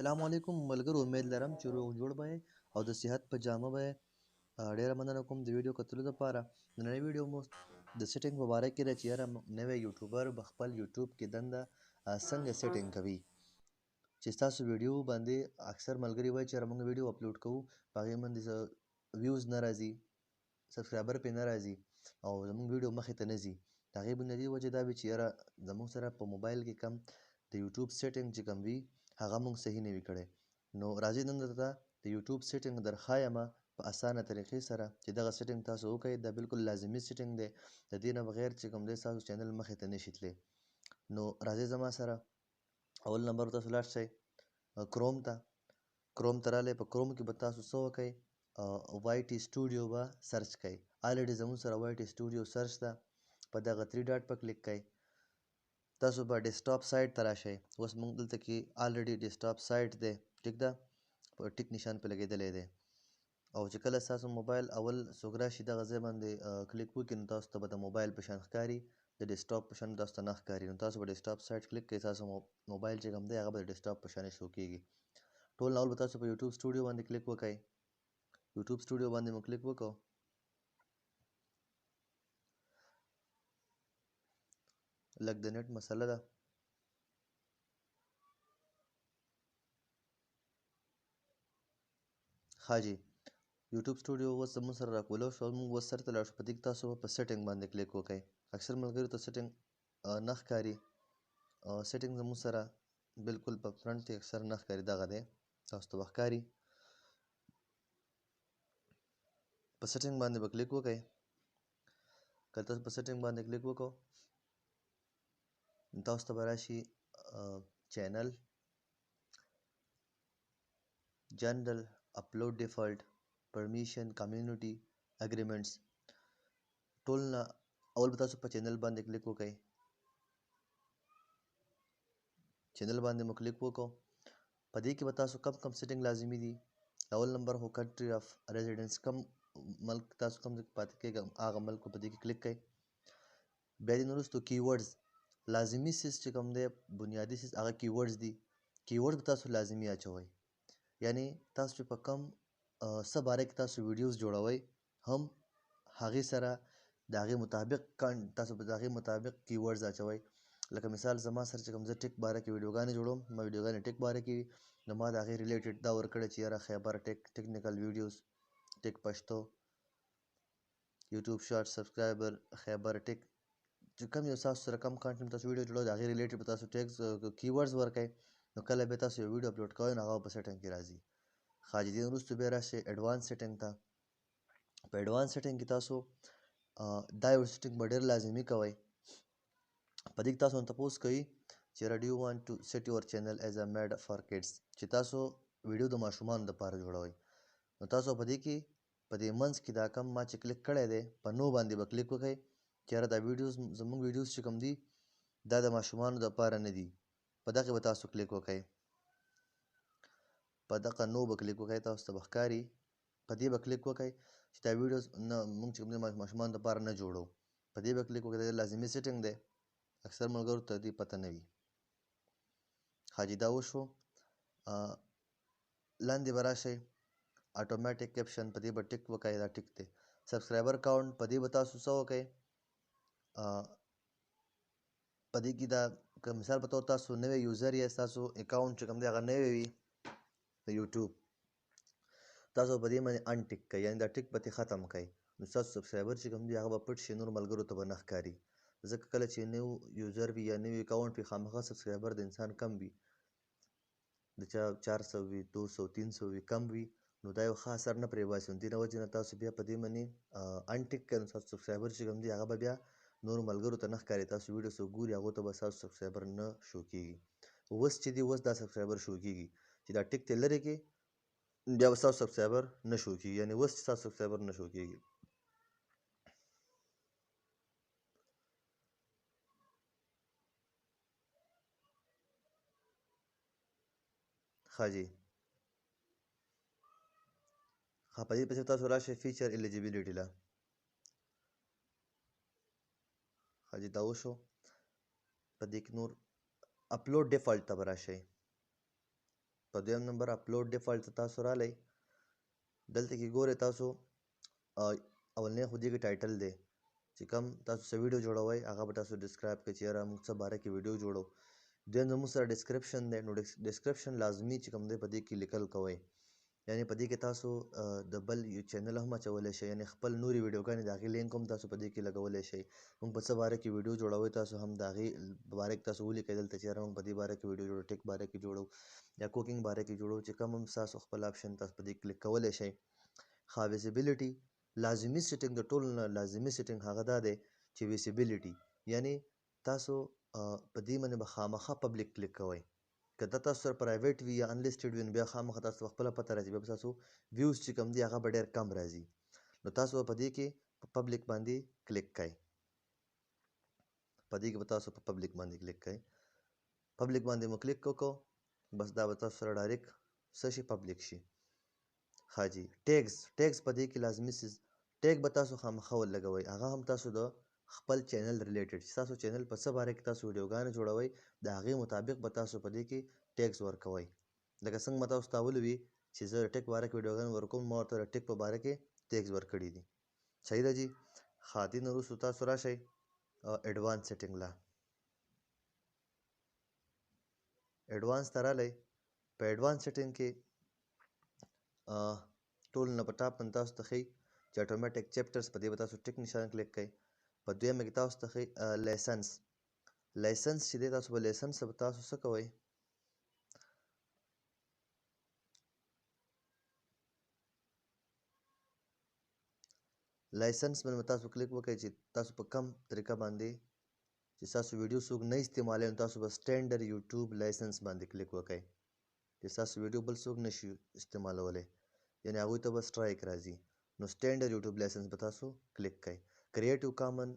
अस्सलामुअलैकुम मलګرو امید لرم چې روغ جوړ به او د صحت په جامه به ډیره مننه کوم د ویډیو کتلو لپاره نننۍ ویډیو مو د سیټینګ په باره کې ده چې یاره نوی یوټیوبر به خپل یوټیوب کې دنده څنګه سیټینګ کوي چې ستاسو ویډیو باندې اکثر ملګري وایي چې یاره موږ ویډیو اپلوډ کوو په هغې باندې ویوز نه راځي سبسکرایبر پرې نه راځي او زموږ ویډیو مخې ته نه ځي د هغې بنیادي وجه دا وي چې یاره زموږ سره په موبایل کې کم د یوټیوب سیټینګ چې کم وي هغه موږ صحیح نه وي کړی نو راځئ نن درته د یوټیوب سیټینګ درښایمه په اسانه طریقې سره چې دغه سیټینګ تاسو وکړئ دا بالکل لازمي سیټینګ دی د دې نه بغیر چې کوم دی ستاسو چینل مخې ته نشي تللی نو راځئ زما سره اول نمبر تاسو لاړ شئ کروم ته راغلی په کروم کې به تاسو څه وکئ وای ټي سټوډیو به سرچ کئ الریډي زموږ سره وای ټي سټوډیو سرچ ده په دغه 3 ډاټ په کلیک کئ تاسو به ډیسکټاپ سایټ ته راشئ اوس موږ دلته کې الریډي ډیسکټاپ سایټ دی ټیک ده په ټیک نشان په لګېدلی دی او چې کله ستاسو موبایل اول څوک راشي دغه ځای باندې کلیک وکړي نو تاسو ته به د موبایل په شان ښکاري د ډیسکټاپ په شان تاسو ته نه ښکاري نو تاسو به ډیسکټاپ سایټ کلیک کړئ تاسو موبایل چې کوم دی هغه به د ډیسکټاپ په شان شو کېږي ټول اول به تاسو په یوټیوب سټوډیو باندې کلیک وکړئ یوټیوب سټوډیو باندې مو کلیک وکړو لږ د نت مسله ده ښه جي یوټیوب سټوډیو اوس زموږ سره راکولو شو موږ اوس سر ته لاړ شو په دې کې تاسو په سیټینګ باندې کلیک وکړئ اکثر ملګرو ته سیټینګ نه ښکاري سیټینګ زموږ سره بالکل په فرنټ کې اکثر نه ښکاري دغه دی تاسو ته به ښکاري په سیټینګ باندې به کلیک وکړئ کله تاسو په سیټینګ باندې کلیک وکړو تاسو ته به راشي چینل جنرال اپلوډ ډیفالټ پرمیشن کمیونټي اګریمنټس ټول نه اول به تاسو په چینل باندې کلیک وکړئ چینل باندې مو کلیک وکړو په دې کې به تاسو کم کم سیټینګ لازمي دي اول نمبر هو کنټري اف ریزیډنس کم ملک تاسو کوم ځای کې پاتې کېږئ هغه ملک په دې کې کلیک کړئ بیا دې نه وروستو کیورډز لازمي سیز چې کوم دی بنیادي سیز هغه کیورډز دي کیورډز به تاسو لازمي اچوئ یعنی تاسو چې په کم څه باره کې تاسو ویډیوز جوړوئ هم هغې سره د هغې مطابق تاسو به د هغې مطابق کیورډز اچوئ لکه مثال زما سره چې کوم زه ټیک باره کې ویډیوګانې جوړوم زما ویډیوګانې ټیک باره کې وي نو ما د هغې ریلیټډ دا ورکړی چې یاره خیبر ټیکنیکل ویډیوز ټیک پښتو یوټیوب شارټ سبسکرایبر خیبر ټیک چې کوم یو تاسو سره کم کانټینټ تاسو ویډیو جوړوئ د هغې ریلیټډ به تاسو ټیکس کیورډز ورکئ نو کله به تاسو یو ویډیو اپلوډ کوئ نو هغه په سیټینګ کې راځي ښه دې نه وروسته بیا راشئ اډوانس سیټینګ ته په اډوانس سیټینګ کې تاسو دا یو سیټینګ به ډېر لازمي کوئ په دې کې تاسو تپوس کوي چې ډو یو وانټ ټو سیټ یور چینل ایز ا میډ فار کډس چې تاسو ویډیو د ماشومانو دپاره جوړوئ نو تاسو په دې کې په دې منځ کې دا کم ما چې کلیک کړی دی په نو باندې به کلیک وکړئ چې یاره دا ویډیوز زموږ ویډیوز چې کوم دي دا د ماشومانو دپاره نه دي په دغې به تاسو کلیک وکړئ په دغه نو به کلیک وکړئ تاسو ته به ښکاري په دې به کلیک وکړئ چې دا ویډیوز نه موږ چې کوم دی ماشومانو دپاره نه جوړو په دې به کلیک وکړئ دا لازمي سیټینګ دی اکثر ملګرو ته دې پته نه وي ښه جي دا وشو لاندې به راشئ اټومیټک کیپشن په دې به ټیک وکړئ دا ټیک دی سبسکرایبر کاونټ په دې به تاسو څه وکړئ په دې کې دا که مثال په طور تاسو نوی یوزر یې ستاسو اکاونټ چې کوم دی هغه نوی وي د یوټیوب تاسو په دې باندې ان ټیک کړئ یعنې دا ټیک به ترې ختم کړئ نو ستاسو سبسکرایبر چې کوم دي هغه به پټ شي نور ملګرو ته به نه ښکاري ځکه کله چې نو یوزر وي یا نوی اکاونټ وي خامخا سبسکرایبر د انسان کم وي د چا 400 وي 200 300 وي کم وي نو دا یو ښه اثر نه پرې باسي نو دې نه وجې نه تاسو بیا په دې باندې ان ټیک کړئ نو ستاسو سبسکرایبر چې کوم دي هغه به بیا نورو ملګرو ته نه ښکاري تاسو ویډیو څوک ګوري هغو ته به ستاسو سبسکرایبر نه شو کېږي اوس چې دي اوس دا سبسکرایبر شو کېږي چې دا ټیک ته لرې کړي بیا به ستاسو سبسکرایبر نه شو کېږي یعنې اوس چې ستاسو سبسکرایبر نه شو کېږي ښه جي ښه په دې پسې تاسو راشئ فیچر الیجیبلیټي له ښه جي دا وشو په دې کې نور اپلوډ ډیفالټ ته به راشئ په دویم نمبر اپلوډ ډیفالټ ته تاسو رالی دلته کې ګورئ تاسو اولنی خو دې کې ټایټل دی چې کوم تاسو څه ویډیو جوړوئ هغه به تاسو ډسکرایب کړئ چې یاره موږ څه باره کې ویډیو جوړو دویم زموږ سره ډسکرپشن دی نو ډسکرپشن لازمي چې کوم دی په دې کې لیکل کوئ یعنی په دې کې تاسو د بل یو چینل هم اچولی شئ یعنی خپل نورې ویډیوګانې د هغې لینک هم تاسو په دې کې لګولی شئ موږ په څه باره کې ویډیو جوړوئ تاسو هم د هغې باره کې تاسو ولیکئ دلته چې یاره موږ په دې باره کې ویډیو جوړو ټیک باره کې جوړو یا کوکینګ باره کې جوړو چې کوم هم ستاسو خپل آپشن تاسو په دې کلیک کولی شئ ښه ویزیبیلیټي لازمي سیټینګ د ټولو نه لازمي سیټینګ هغه دا دی چې ویزیبیلیټي یعنی تاسو په دې باندې به خامخا پبلیک کلیک کوئ که دا تاسو سره پرایویټ وي یا انلیسټډ وي نو بیا خامخا تاسو په خپله پته راځي بیا به تاسو ویوز چې کوم دي هغه به ډېر کم راځي نو تاسو په دې کې په پبلیک باندې کلیک کوئ په دې کې به تاسو په پبلیک باندې کلیک کوئ پبلیک باندې مو کلیک وکړو بس دا به تاسو سره ډایرکټ څه شي پبلیک شي ها جی ټیګز په دې کې لازمي سیز ټیګ به تاسو خامخا ولګوئ هغه هم تاسو د خپل چینل ریلیټډ چې تاسو چینل په څه باره کې تاسو ویډیوګانې جوړوئ د هغې مطابق به تاسو په دې کې ټیګز ورکوئ لکه څنګه ما تاسو ته ولوي چې زه د ټیک باره کې ویډیوګانې ورکوم ما ورته د ټیک په باره کې ټیګز ورکړي دي صحیح ده جي ښه دې نه وروستو تاسو راشئ ایډوانس سیټینګ لا ایډوانس ته رالی په ایډوانس سیټینګ کې ټول نه په ټاپ باندې تاسو ته ښیي چې اټومیټک چیپټرز په دې به تاسو ټیک نشان کلیک کوئ په دویمه کې تاسو ته ښیي لایسنس چې دی تاسو به لایسنس به تاسو څه کوئ لایسنس باندې به تاسو کلیک وکړئ چې تاسو په کم طریقه باندې چې ستاسو ویډیو څوک نه استعمالوي نو تاسو به سټینډرډ یوټیوب لایسنس باندې کلیک وکړئ چې ستاسو ویډیو بل څوک نشي استعمالولی یعنې هغوی ته به سټرایک راځي نو سټینډرډ یوټیوب لایسنس به تاسو کلیک کوئ کریټیو کامن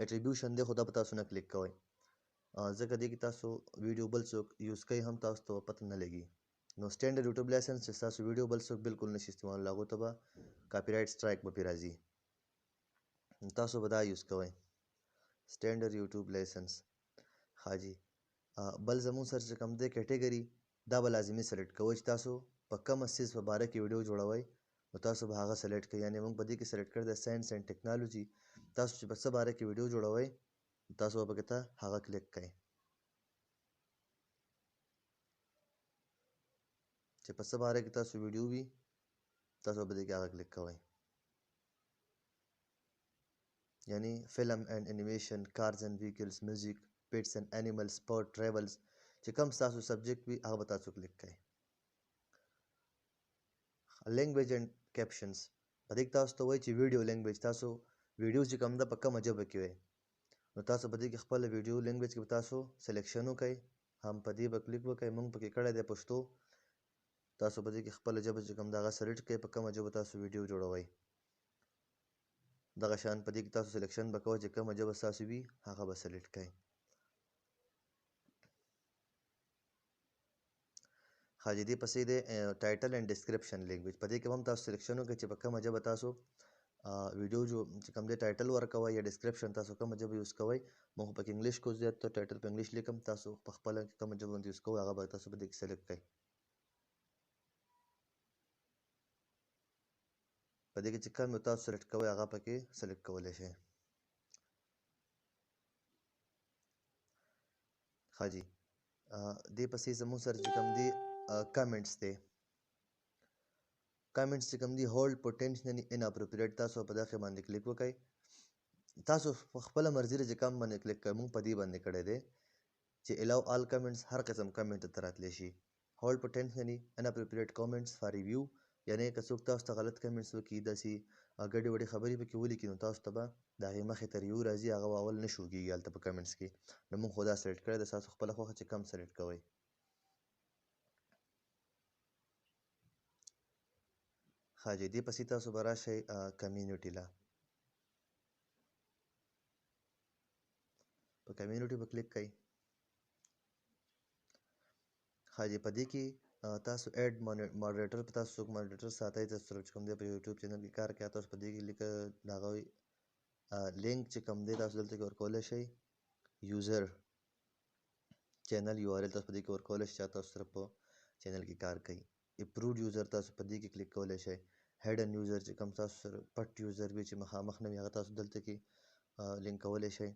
اټریبیوشن دی خو دا به تاسو نه کلیک کوئ ځکه دې کې تاسو ویډیو بل څوک یوز کوي هم تاسو ته پته نه لګي نو سټینډرډ یوټیوب لایسنس چې ستاسو ویډیو بل څوک بالکل نشي استعمالولی هغو ته به کاپي رایټ سټرایک به پرې راځي تاسو به دا یوز کوئ سټینډرډ یوټیوب لایسنس ښه جي بل زموږ سره چې کوم دی کیټګري دا به لازمي سلیکټ کوئ چې تاسو په کومه سیز په باره کې ویډیو جوړوئ نو تاسو به هغه سلیکټ کړئ یعنې موږ په دې کې سلیکټ کړی دی ساینس اینډ ټیکنالوجي تاسو چې په څه باره کې ویډیو جوړوئ تاسو به پکې ته هغه کلیک کړئ چې په څه باره کې تاسو ویډیو وي تاسو به په دې کې هغه کلیک کوئ یعنی فلم اینڈ انیمیشن کارز اینڈ ویکلز میوزیک پیټس اینڈ انیملز سپورټ ټریولز چې کوم ستاسو سبجیکټ وي هغه به تاسو کلیک کړئ لینګویج اینډ کیپشنز په دې کې تاسو ته وایي چې ویډیو لینګویج تاسو ویډیو چې کوم ده په کومه ژبه کې وي نو تاسو په دې کې خپله ویډیو لینګویج کې به تاسو سلیکشن وکړئ هم په دې به کلیک وکړئ موږ پکې کړی دی پښتو تاسو په دې کې خپله ژبه چې کوم ده هغه سلیکټ کړئ په کومه ژبه تاسو ویډیو جوړوئ دغه شان په دې کې تاسو سلیکشن به کوئ چې کومه ژبه ستاسو وي هغه به سلیکټ کړئ ښه جي دې پسې دی ټایټل اینډ ډسکرپشن لینګویج په دې کې هم تاسو سلیکشن وکړئ چې په کومه ژبه تاسو ویډیو چې کوم دی ټایټل ورکوئ یا ډسکرپشن تاسو کومه ژبه یوز کوئ موږ پکې انګلیش کو زیات ته ټایټل په انګلیش لیکم تاسو په خپله کومه ژبه باندې یوز کوئ هغه به تاسو په دې کې سلیکټ کړئ په دې کې چې کوم یو تاسو سلیکټ کوئ هغه پکې سلیکټ کولی شئ ښه جي دې پسې زموږ سره چې کوم دی کمنټس دی کمنټس چې کوم دي هولډ پوټینشنلی ان اپروپریټ تاسو په دغه باندې کلیک وکړئ تاسو په خپله مرضي چې کوم باندې کلیک کوئ موږ په دې باندې کړی دی چې الاو آل کمنټس هر قسم کمنټ ته راتلی شي هولډ پوټینشنلی ان اپروپریټ کمنټس فار ریویو یعنې که څوک تاسو ته غلط کمنټس وکړي داسې ګډې وډې خبرې پکې ولیکي نو تاسو ته به د هغې مخې ته ریویو راځي هغه به اول نه شو کېږي هلته په کمنټس کې نو موږ خو دا سلیکټ کړی دی ستاسو خپله خوښه چې کم سلیکټ کوئ ښه جي دې پسې تاسو به راشئ کمیونټي له په کمیونټي به کلیک کوئ ښه جي په دې کې تاسو ایډ ماډریټر په تاسو څوک ماډریټر ساتئ تاسو سره چې کوم دی په یوټیوب چینل کې کار کوي تاسو په دې کې د هغوی لینک چې کوم دی تاسو دلته کې ورکولی شئ یوزر چینل یو آر ایل تاسو په دې کې ورکولی شئ چې تاسو سره په چینل کې کار کوي. اپروډ یوزر تاسو په دې کې کلیک کولی شئ. هیډن یوزر چې کوم تاسو سره پټ یوزر وي چې مخامخ نه وي هغه تاسو دلته کې لینک کولی شئ.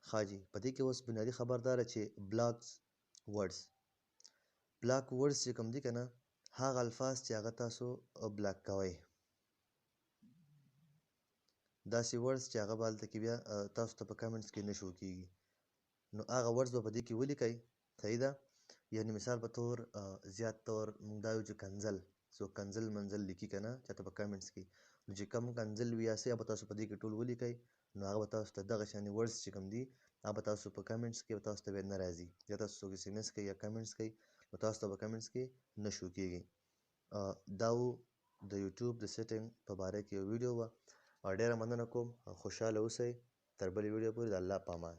ښه جي په دې کې اوس بنیادي خبر دا ده چې بلاک ورډز چې کوم دي که نه هغه الفاظ چې هغه تاسو بلاک کوئ، داسې ورډز چې هغه به هلته کې بیا تاسو ته په کمنټس کې نه شو کېږي، نو هغه ورډز به په دې کې ولیکئ. صحیح ده. یعنې مثال په طور زیات طور موږ دا وایو چې کنځل، څوک کنځل منځل لیکي که نه چاته په کمنټس کې، نو چې کوم کنځل وي یا څه هغه به تاسو په دې کې ټول ولیکئ، نو هغه به تاسو ته دغه شانې ورډز چې کوم دي هغه به تاسو په کمنټس کې تاسو ته بیا نه راځي. یا تاسو څوک SMS کوي یا کمنټس کوي نو تاسو ته په کمنټس کې نه شو کېږي. دا و د یوټیوب د سیټینګ په باره کې یو ویډیو وه. ډېره مننه کوم، خوشحاله اوسئ. تر بلې ویډیو پورې د الله په امان.